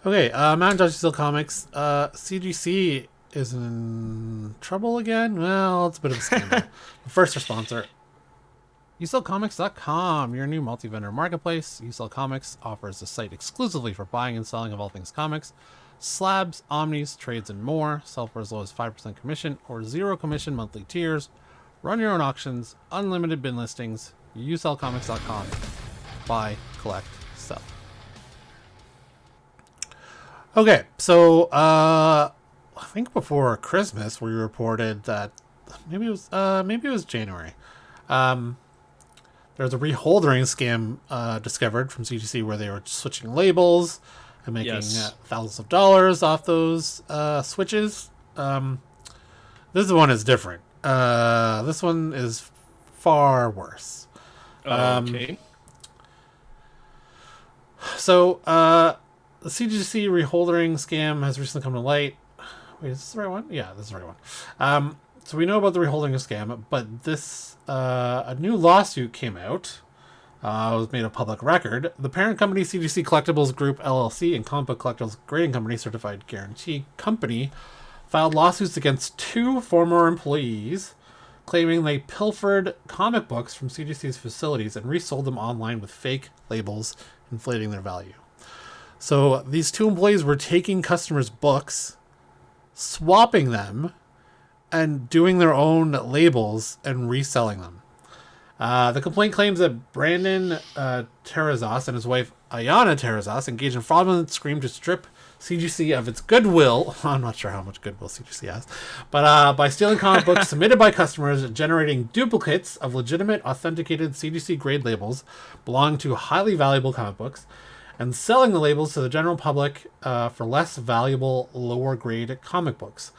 Okay, Mountain Judge Steel Comics. CGC is in trouble again. Well, it's a bit of a scandal. First, our sponsor, YouSellComics.com, your new multi-vendor marketplace. YouSell Comics offers a site exclusively for buying and selling of all things comics, slabs, omnis, trades, and more. Sell for as low as 5% commission or 0 commission monthly tiers. Run your own auctions, unlimited bin listings. YouSellComics.com. Buy, collect, sell. Okay, so I think before Christmas we reported that maybe it was January. There was a reholdering scam discovered from CGC where they were switching labels and making thousands of dollars off those switches. This one is different. This one is far worse. Okay. So the CGC reholdering scam has recently come to light. Wait, is this the right one? Yeah, this is the right one. So we know about the reholding scam, but this a new lawsuit came out. It was made a public record. The parent company, CGC Collectibles Group LLC, and comic book collectibles grading company, Certified Guarantee Company, filed lawsuits against 2 former employees, claiming they pilfered comic books from CGC's facilities and resold them online with fake labels, inflating their value. So these 2 employees were taking customers' books, swapping them, and doing their own labels and reselling them. The complaint claims that Brandon Terrazas and his wife Ayana Terrazas engaged in fraudulent scheme to strip CGC of its goodwill. I'm not sure how much goodwill CGC has, but by stealing comic books submitted by customers, generating duplicates of legitimate, authenticated CGC grade labels belonging to highly valuable comic books, and selling the labels to the general public for less valuable, lower grade comic books.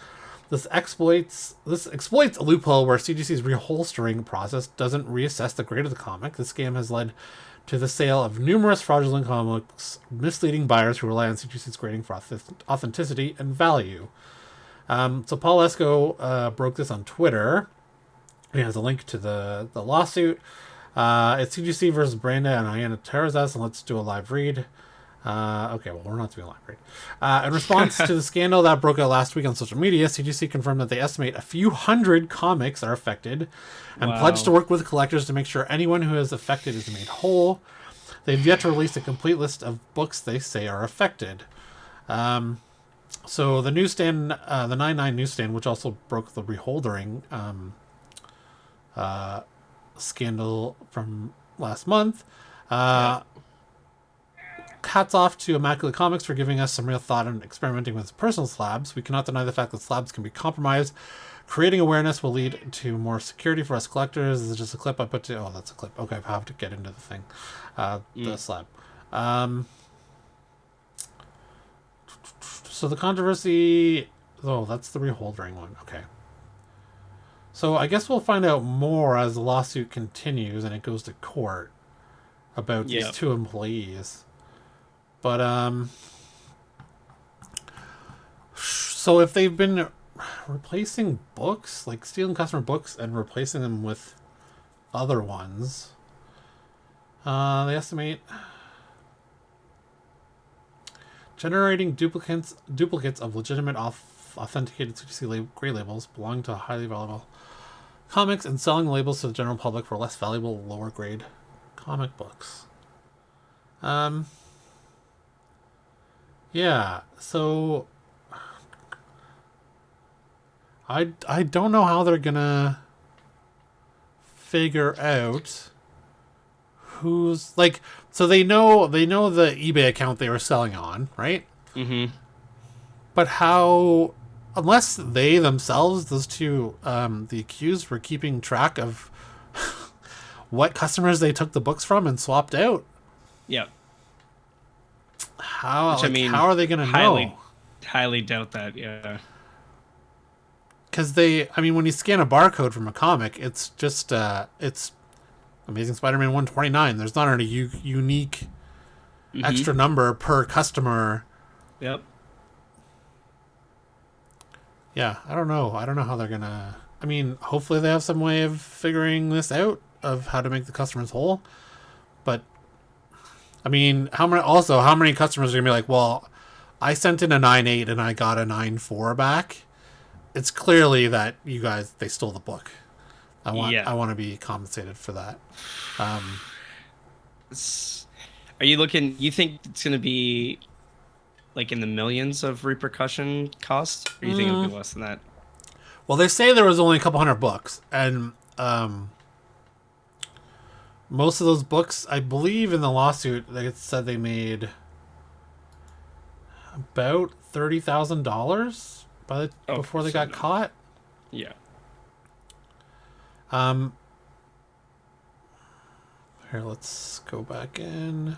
This exploits a loophole where CGC's reholstering process doesn't reassess the grade of the comic. This scam has led to the sale of numerous fraudulent comics, misleading buyers who rely on CGC's grading for authenticity and value. So Paul Esco broke this on Twitter. He has a link to the lawsuit. It's CGC versus Branda and Ayana Terrazas, and let's do a live read. Okay, well, we're not doing a live read. In response to the scandal that broke out last week on social media, CGC confirmed that they estimate a few hundred comics are affected and pledged to work with collectors to make sure anyone who is affected is made whole. They've yet to release a complete list of books they say are affected. So the newsstand, the 99 newsstand, which also broke the reholdering scandal from last month, hats off to Immaculate Comics for giving us some real thought and experimenting with personal slabs. We cannot deny the fact that slabs can be compromised. Creating awareness will lead to more security for us collectors. This is just a clip I put to... Oh, that's a clip. Okay, I have to get into the thing. The slab. So the controversy... Oh, that's the reholdering one. Okay. So I guess we'll find out more as the lawsuit continues and it goes to court about these 2 employees. But, so if they've been replacing books, like stealing customer books and replacing them with other ones, they estimate generating duplicates of legitimate authenticated CGC grade labels belonging to highly valuable comics and selling the labels to the general public for less valuable, lower grade comic books. Yeah, so I don't know how they're gonna figure out who's like, so they know the eBay account they were selling on, right? Mm-hmm. But how, unless they themselves, those 2 the accused, were keeping track of what customers they took the books from and swapped out. Yeah. How are they going to know? Highly doubt that, yeah. Because when you scan a barcode from a comic, it's just, it's Amazing Spider-Man 129. There's not a unique extra number per customer. Yep. Yeah, I don't know. I don't know how they're going to... hopefully they have some way of figuring this out, of how to make the customers whole. But, how many customers are going to be like, well, I sent in a 9.8 and I got a 9.4 back. It's clearly that you guys, they stole the book. I want to be compensated for that. Are you looking? You think it's going to be like in the millions of repercussion costs? Or you think it'll be less than that? Well, they say there was only a couple hundred books, and most of those books, I believe, in the lawsuit, they said they made about $30,000 before they got caught. Yeah. Here, let's go back in.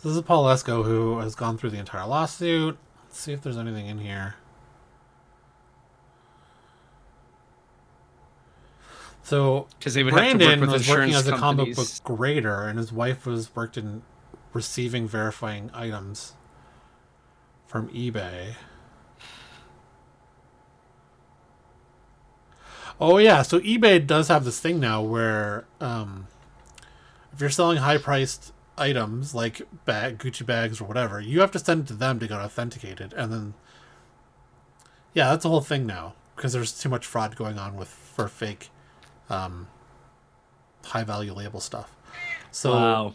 This is Paul Lesko, who has gone through the entire lawsuit. Let's see if there's anything in here. So Brandon was working as a comic book grader, and his wife worked in receiving verifying items from eBay. Oh yeah, so eBay does have this thing now where if you're selling high-priced items like Gucci bags or whatever, you have to send it to them to get authenticated, and then that's a whole thing now because there's too much fraud going on for fake high-value label stuff. So wow.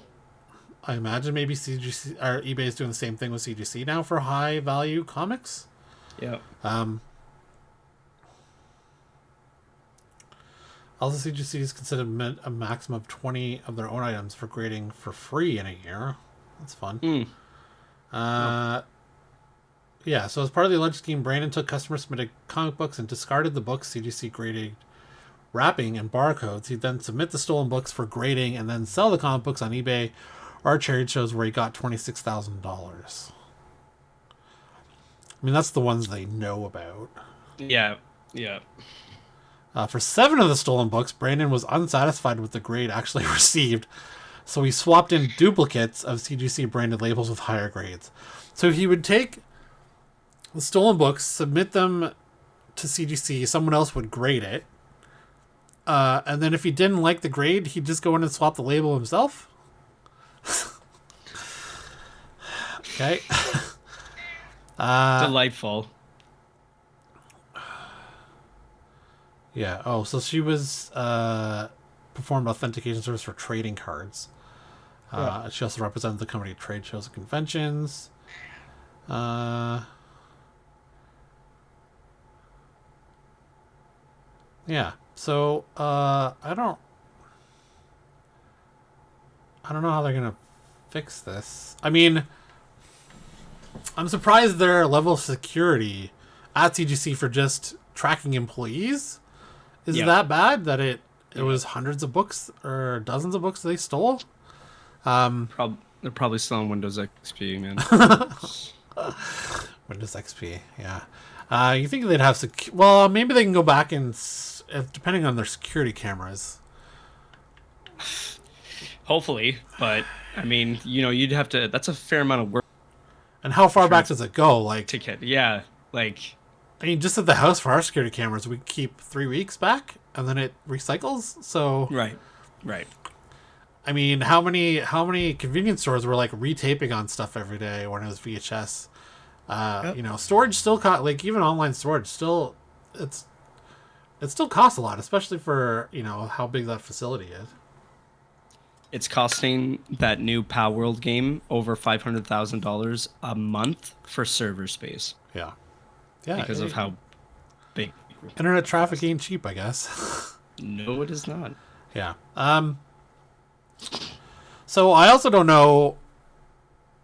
I imagine maybe CGC or eBay is doing the same thing with CGC now for high-value comics. Yeah. Also, CGC is considered a maximum of 20 of their own items for grading for free in a year. That's fun. Yeah, so as part of the alleged scheme, Brandon took customer-submitted comic books and discarded the books CGC graded wrapping and barcodes. He'd then submit the stolen books for grading and then sell the comic books on eBay or trade shows where he got $26,000. I mean, that's the ones they know about. Yeah. For 7 of the stolen books, Brandon was unsatisfied with the grade actually received, so he swapped in duplicates of CGC branded labels with higher grades. So he would take the stolen books, submit them to CGC, someone else would grade it, and then if he didn't like the grade, he'd just go in and swap the label himself. Okay. Delightful. Yeah. Oh, so she was performed authentication service for trading cards. She also represented the company at trade shows and conventions. Yeah. So I don't know how they're gonna fix this. I mean, I'm surprised their level of security at CGC for just tracking employees is that bad that it was hundreds of books or dozens of books they stole. They're probably still on Windows XP, man. Windows XP, yeah. You think they'd have well, maybe they can go back and depending on their security cameras. Hopefully, but I mean, you'd have to. That's a fair amount of work. And how far back does it go? Like ticket, yeah, like. I mean, just at the house for our security cameras, we keep 3 weeks back, and then it recycles. So right. I mean, how many convenience stores were like retaping on stuff every day when it was VHS? Storage still like even online storage still it still costs a lot, especially for how big that facility is. It's costing that new Power World game over $500,000 a month for server space. Yeah, because of how big internet traffic ain't cheap, I guess. No, it is not. Yeah. So I also don't know.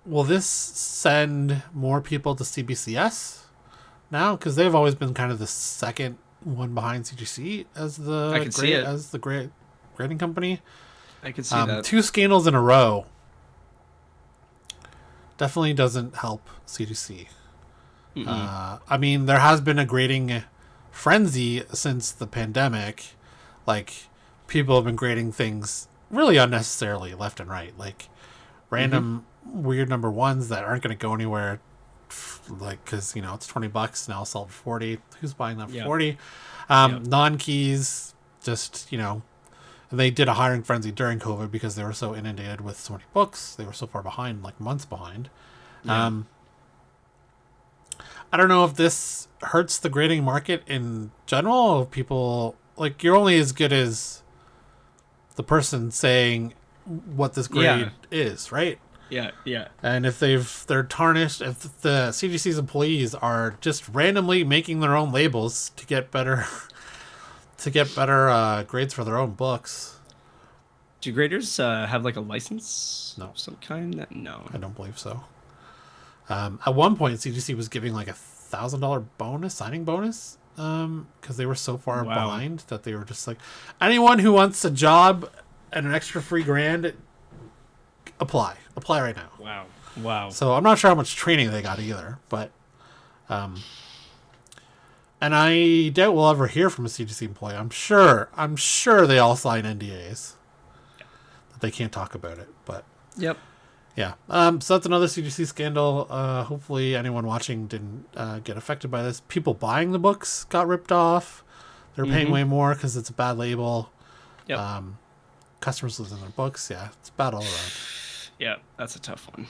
Will this send more people to CBCS now? Because they've always been kind of the second one behind CGC as the great grading company. I can see that. 2 scandals in a row definitely doesn't help CGC. I mean, there has been a grading frenzy since the pandemic. Like, people have been grading things really unnecessarily left and right. Like, random weird number ones that aren't going to go anywhere. Like, because, it's $20 now, sold for 40. Who's buying that for 40? Non-keys, just, and they did a hiring frenzy during COVID because they were so inundated with so many books. They were so far behind, like months behind. I don't know if this hurts the grading market in general. If people like, you're only as good as the person saying what this grade is, right? Yeah, yeah. And if they're tarnished, if the CGC's employees are just randomly making their own labels to get better grades for their own books. Do graders have like a license? No. Of some kind? No. I don't believe so. At one point, CGC was giving like $1,000 signing bonus, because they were so far behind that they were just like, anyone who wants a job and an extra free grand, apply right now. Wow. So I'm not sure how much training they got either, but and I doubt we'll ever hear from a CGC employee. I'm sure they all sign NDAs that they can't talk about it, but yep. yeah. So that's another CGC scandal. Hopefully anyone watching didn't get affected by this. People buying the books got ripped off. They're paying way more because it's a bad label. Yep. Customers losing their books. Yeah, it's bad all around. Yeah, that's a tough one.